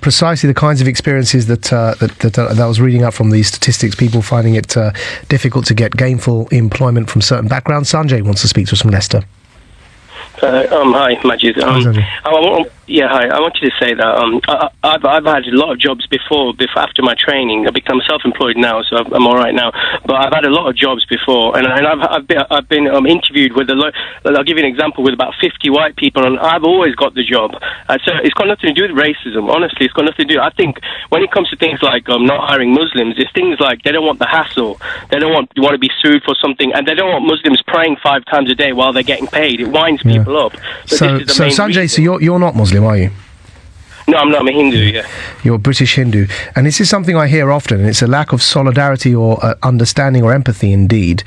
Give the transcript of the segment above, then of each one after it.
precisely the kinds of experiences that I was reading up from these statistics, people finding it difficult to get gainful employment from certain backgrounds. Sanjay wants to speak to us from Leicester. Hi, Maajid. Hi. I wanted to say that I've had a lot of jobs before after my training. I've become self-employed now, so I'm all right now. But I've had a lot of jobs before, and I've been interviewed with a lot. I'll give you an example, with about 50 white people, and I've always got the job. So it's got nothing to do with racism. Honestly, it's got nothing to do. I think when it comes to things like not hiring Muslims, it's things like they don't want the hassle. They don't want to be sued for something, and they don't want Muslims praying 5 times a day while they're getting paid. It winds people up. So Sanjay, so you're not Muslim, are you? No, I'm not. I'm a Hindu, yeah. You're a British Hindu. And this is something I hear often, and it's a lack of solidarity or understanding or empathy, indeed,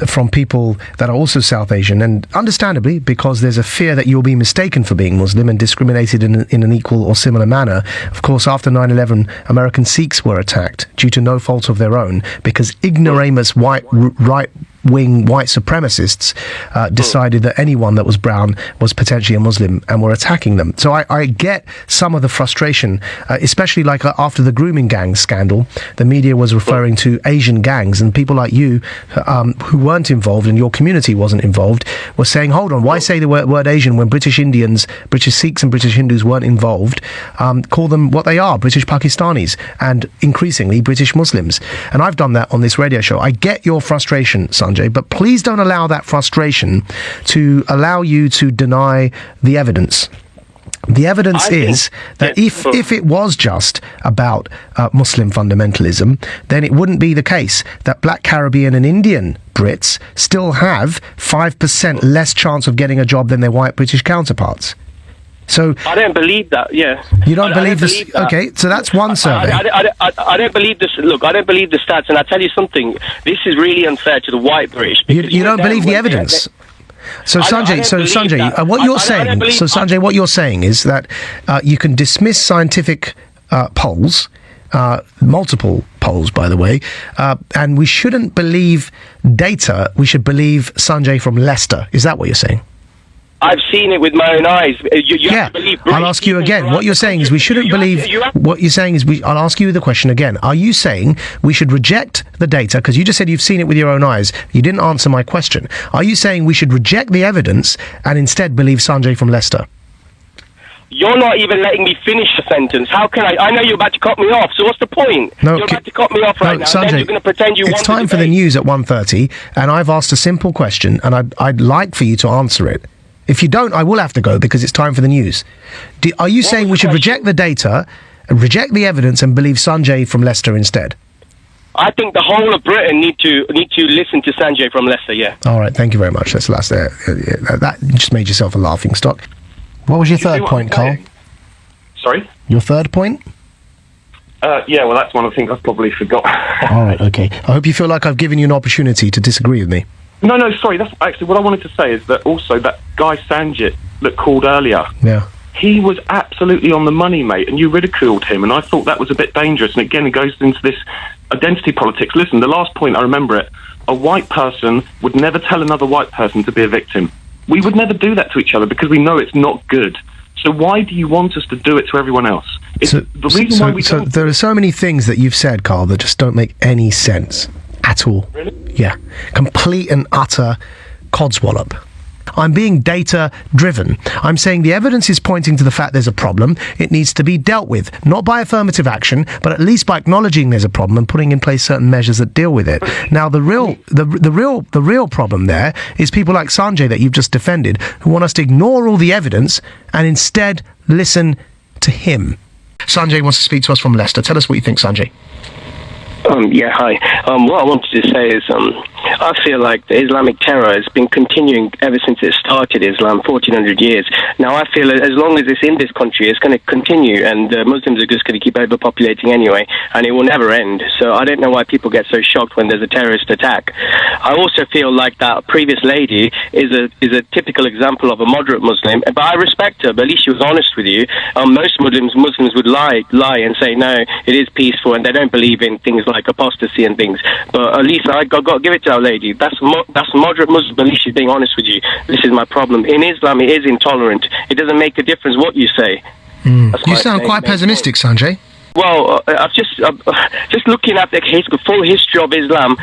from people that are also South Asian. And understandably, because there's a fear that you'll be mistaken for being Muslim and discriminated in an equal or similar manner. Of course, after 9/11, American Sikhs were attacked due to no fault of their own, because ignoramus right-wing white supremacists decided that anyone that was brown was potentially a Muslim and were attacking them. So I get some of the frustration, especially like after the grooming gang scandal. The media was referring to Asian gangs, and people like you who weren't involved and your community wasn't involved were saying, hold on, why say the word Asian when British Indians, British Sikhs and British Hindus weren't involved? Call them what they are, British Pakistanis, and increasingly British Muslims. And I've done that on this radio show. I get your frustration, Sanjay, but please don't allow that frustration to allow you to deny the evidence. The evidence is that if it was just about Muslim fundamentalism, then it wouldn't be the case that Black Caribbean and Indian Brits still have 5% less chance of getting a job than their white British counterparts. So I don't believe that. Yeah, you don't believe this? Okay, so that's one survey. I don't believe this. Look, I don't believe the stats, and I tell you something. This is really unfair to the white British. You don't believe the evidence. So Sanjay, what you're saying is that you can dismiss scientific polls, multiple polls, by the way, and we shouldn't believe data. We should believe Sanjay from Leicester. Is that what you're saying? I've seen it with my own eyes. You have to believe. I'll ask you again. What you're saying is we shouldn't believe. What you're saying is I'll ask you the question again. Are you saying we should reject the data? Because you just said you've seen it with your own eyes. You didn't answer my question. Are you saying we should reject the evidence and instead believe Sanjay from Leicester? You're not even letting me finish the sentence. How can I? I know you're about to cut me off, so what's the point? You're about to cut me off right now. Sanjay, then you're going to pretend you want it's time for the news at 1:30, and I've asked a simple question, and I'd like for you to answer it. If you don't, I will have to go because it's time for the news. Are you saying we should reject the data, reject the evidence, and believe Sanjay from Leicester instead? I think the whole of Britain need to listen to Sanjay from Leicester, yeah. All right, thank you very much. That's the last there. That just made yourself a laughing stock. What was your third point, Carl? Sorry? Your third point? Yeah, well, that's one of the things I've probably forgot. All right, okay. I hope you feel like I've given you an opportunity to disagree with me. No, sorry, that's actually what I wanted to say is that also that guy Sanjit that called earlier, he was absolutely on the money, mate, and you ridiculed him, and I thought that was a bit dangerous, and again, it goes into this identity politics. Listen, the last point, I remember it, a white person would never tell another white person to be a victim. We would never do that to each other because we know it's not good. So why do you want us to do it to everyone else? So there are so many things that you've said, Carl, that just don't make any sense. At all. Really? Yeah. Complete and utter codswallop. I'm being data driven. I'm saying the evidence is pointing to the fact there's a problem. It needs to be dealt with, not by affirmative action, but at least by acknowledging there's a problem and putting in place certain measures that deal with it. Now, the real problem there is people like Sanjay that you've just defended, who want us to ignore all the evidence and instead listen to him. Sanjay wants to speak to us from Leicester. Tell us what you think, Sanjay. Yeah, hi. What I wanted to say is I feel like the Islamic terror has been continuing ever since it started, Islam, 1400 years. Now, I feel as long as it's in this country, it's going to continue, and Muslims are just going to keep overpopulating anyway, and it will never end. So I don't know why people get so shocked when there's a terrorist attack. I also feel like that previous lady is a typical example of a moderate Muslim, but I respect her, but at least she was honest with you. Most Muslims would lie and say, no, it is peaceful, and they don't believe in things like apostasy and things. But at least I got to give it to our lady. That's moderate Muslim, but at least she's being honest with you. This is my problem. In Islam, it is intolerant. It doesn't make a difference what you say. You sound quite pessimistic, Sanjay. Well, I've just looking at the full history of Islam.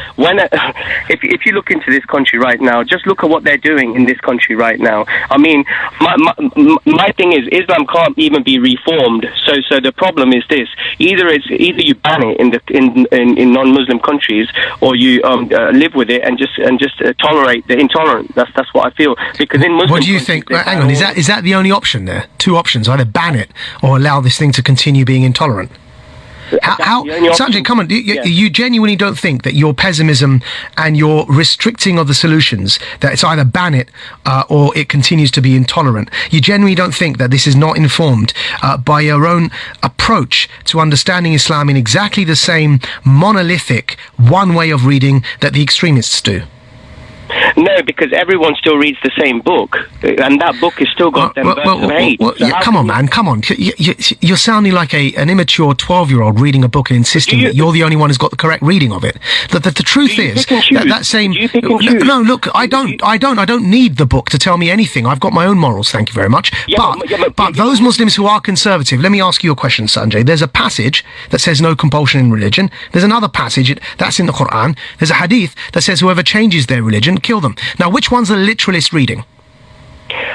If you look into this country right now, just look at what they're doing in this country right now. I mean, my thing is Islam can't even be reformed. So the problem is this: either you ban it in non-Muslim countries, or you live with it and just tolerate the intolerant. That's what I feel. Because in Muslim, what do you think? Hang on, is that the only option there? Two options: either ban it or allow this thing to continue being intolerant. How Sanjay, come on, you genuinely don't think that your pessimism and your restricting of the solutions, that it's either ban it or it continues to be intolerant? You genuinely don't think that this is not informed by your own approach to understanding Islam in exactly the same monolithic one way of reading that the extremists do? No, because everyone still reads the same book, and that book has still got them verses of hate. Come on, man, come on. You're sounding like an immature 12-year-old reading a book and insisting that you're the only one who's got the correct reading of it. The truth is that same... No, look, I don't need the book to tell me anything. I've got my own morals, thank you very much. But those Muslims who are conservative, let me ask you a question, Sanjay. There's a passage that says no compulsion in religion. There's another passage that's in the Quran. There's a hadith that says whoever changes their religion, kill them. Now, which one's the literalist reading?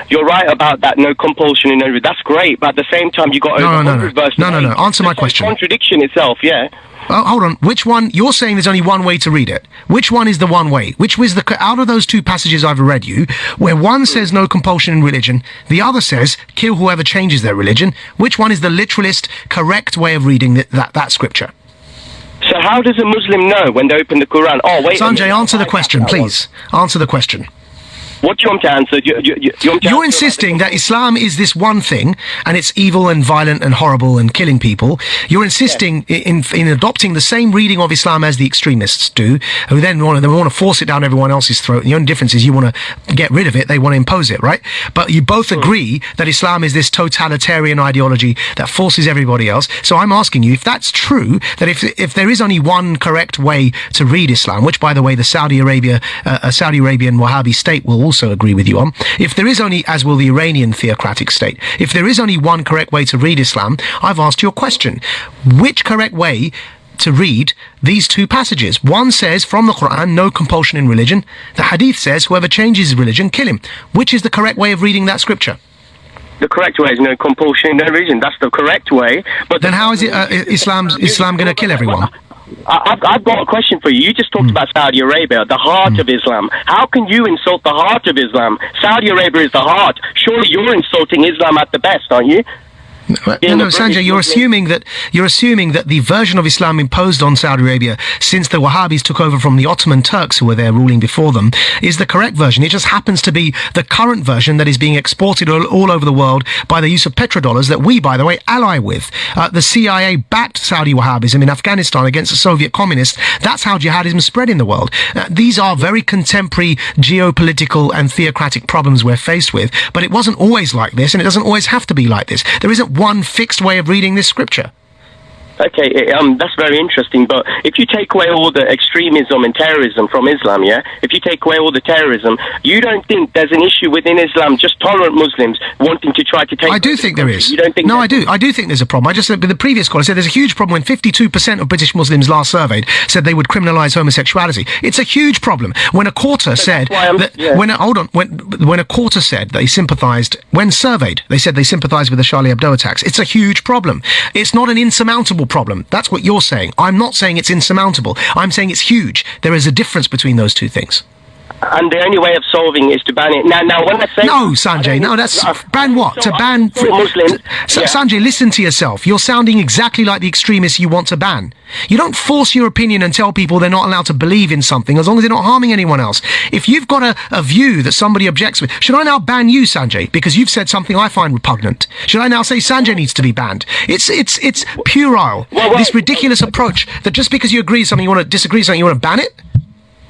You're right about that, no compulsion in every. That's great, but at the same time, you got over 100 verses. No. Answer my question. Contradiction itself, yeah. Oh, hold on. Which one? You're saying there's only one way to read it. Which one is the one way? Which was out of those two passages I've read you, where one says no compulsion in religion, the other says kill whoever changes their religion? Which one is the literalist, correct way of reading that scripture? So how does a Muslim know when they open the Quran? Oh, wait. Sanjay, answer the question, please. Answer the question. What do you want to answer? You're insisting that Islam is this one thing, and it's evil and violent and horrible and killing people. You're insisting in adopting the same reading of Islam as the extremists do, who then want to force it down everyone else's throat. And the only difference is you want to get rid of it, they want to impose it, right? But you both agree that Islam is this totalitarian ideology that forces everybody else. So I'm asking you, if that's true, that if there is only one correct way to read Islam, which, by the way, the Saudi Arabian Wahhabi state will also agree with you on. If there is only, as will the Iranian theocratic state, if there is only one correct way to read Islam, I've asked you a question. Which correct way to read these two passages? One says from the Quran, no compulsion in religion. The hadith says whoever changes religion, kill him. Which is the correct way of reading that scripture? The correct way is no compulsion in religion. That's the correct way. But then how is it Islam going to kill everyone? I've got a question for you. You just talked about Saudi Arabia, the heart of Islam. How can you insult the heart of Islam? Saudi Arabia is the heart. Surely you're insulting Islam at the best, aren't you? No, Sanjay, you're assuming that the version of Islam imposed on Saudi Arabia since the Wahhabis took over from the Ottoman Turks who were there ruling before them is the correct version. It just happens to be the current version that is being exported all over the world by the use of petrodollars that we, by the way, ally with. The CIA backed Saudi Wahhabism in Afghanistan against the Soviet communists. That's how jihadism spread in the world. These are very contemporary geopolitical and theocratic problems we're faced with, but it wasn't always like this, and it doesn't always have to be like this. There isn't one fixed way of reading this scripture. Okay, that's very interesting, but if you take away all the extremism and terrorism from Islam, if you take away all the terrorism, you don't think there's an issue within Islam, just tolerant Muslims wanting to try to take... I do think there is. You don't think... No, I do. I do think there's a problem. I just said, with the previous caller, I said there's a huge problem when 52% of British Muslims last surveyed said they would criminalise homosexuality. It's a huge problem. When a quarter said... When a quarter said they sympathised... When surveyed, they said they sympathised with the Charlie Hebdo attacks. It's a huge problem. It's not an insurmountable problem. That's what you're saying. I'm not saying it's insurmountable. I'm saying it's huge. There is a difference between those two things. And the only way of solving it is to ban it. Now when I say... No, Sanjay, no, that's... Ban what? To ban... Muslims... Sanjay, listen to yourself. You're sounding exactly like the extremists you want to ban. You don't force your opinion and tell people they're not allowed to believe in something as long as they're not harming anyone else. If you've got a view that somebody objects with, should I now ban you, Sanjay, because you've said something I find repugnant? Should I now say Sanjay needs to be banned? It's puerile. This ridiculous approach that just because you agree with something, you want to disagree with something, you want to ban it?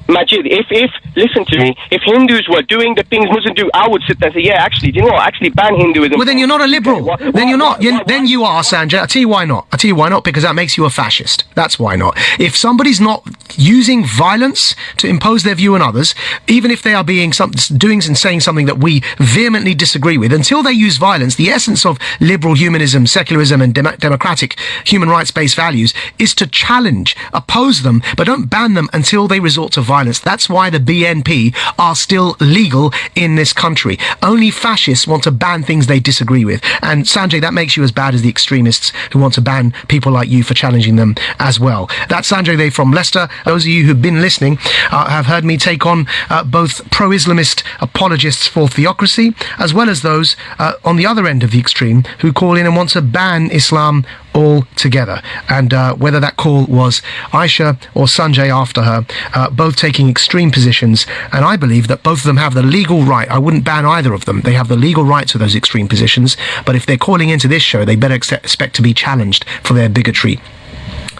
Maajid, if listen to me, if Hindus were doing the things Muslims do, I would sit there and say, yeah, actually, do you know what? Actually ban Hinduism. Well, then you're not a liberal. Then you're not. Then you are, Sanjay. I'll tell you why not. Because that makes you a fascist. That's why not. If somebody's not using violence to impose their view on others, even if they are doing and saying something that we vehemently disagree with, until they use violence, the essence of liberal humanism, secularism, and democratic human rights-based values is to challenge, oppose them, but don't ban them until they resort to violence. That's why the BNP are still legal in this country. Only fascists want to ban things they disagree with. And Sanjay, that makes you as bad as the extremists who want to ban people like you for challenging them as well. That's Sanjay Day from Leicester. Those of you who've been listening have heard me take on both pro-Islamist apologists for theocracy, as well as those on the other end of the extreme who call in and want to ban Islam altogether. And whether that call was Aisha or Sanjay after her, both taking extreme positions, and I believe that both of them have the legal right. I wouldn't ban either of them. They have the legal right to those extreme positions, but if they're calling into this show, they better expect to be challenged for their bigotry.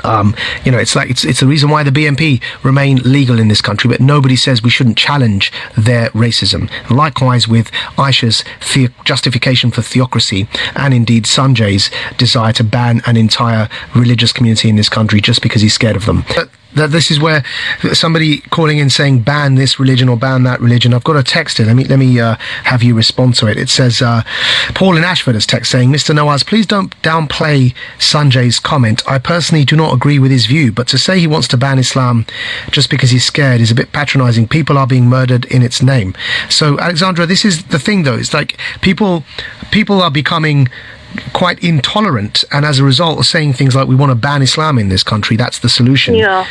It's the reason why the BNP remain legal in this country, but nobody says we shouldn't challenge their racism. Likewise with Aisha's justification for theocracy, and indeed Sanjay's desire to ban an entire religious community in this country just because he's scared of them. That this is where somebody calling in saying ban this religion or ban that religion. I've got a text here. Let me have you respond to it. It says Paul in Ashford has text saying, Mr. Nawaz, please don't downplay Sanjay's comment. I personally do not agree with his view, but to say he wants to ban Islam just because he's scared is a bit patronising. People are being murdered in its name. So Alexandra, this is the thing though. It's like people are becoming quite intolerant, and as a result of saying things like we want to ban Islam in this country, that's the solution. Yeah.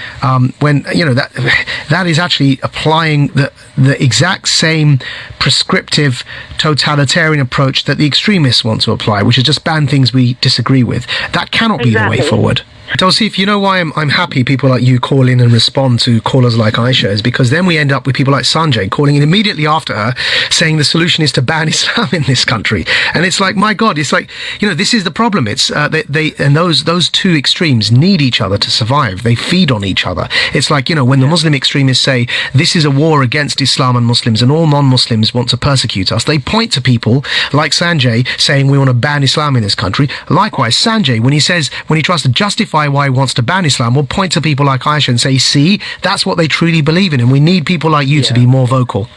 When that is actually applying the exact same prescriptive totalitarian approach that the extremists want to apply, which is just ban things we disagree with. That cannot be the way forward. Dulcie, you know why I'm happy people like you call in and respond to callers like Aisha is because then we end up with people like Sanjay calling in immediately after her saying the solution is to ban Islam in this country. And it's like, my God, it's like, this is the problem. It's those two extremes need each other to survive. They feed on each other. It's like, when the Muslim extremists say this is a war against Islam and Muslims and all non-Muslims want to persecute us, they point to people like Sanjay saying we want to ban Islam in this country. Likewise, Sanjay, when he tries to justify why he wants to ban Islam, will point to people like Aisha and say, see, that's what they truly believe in, and we need people like you to be more vocal.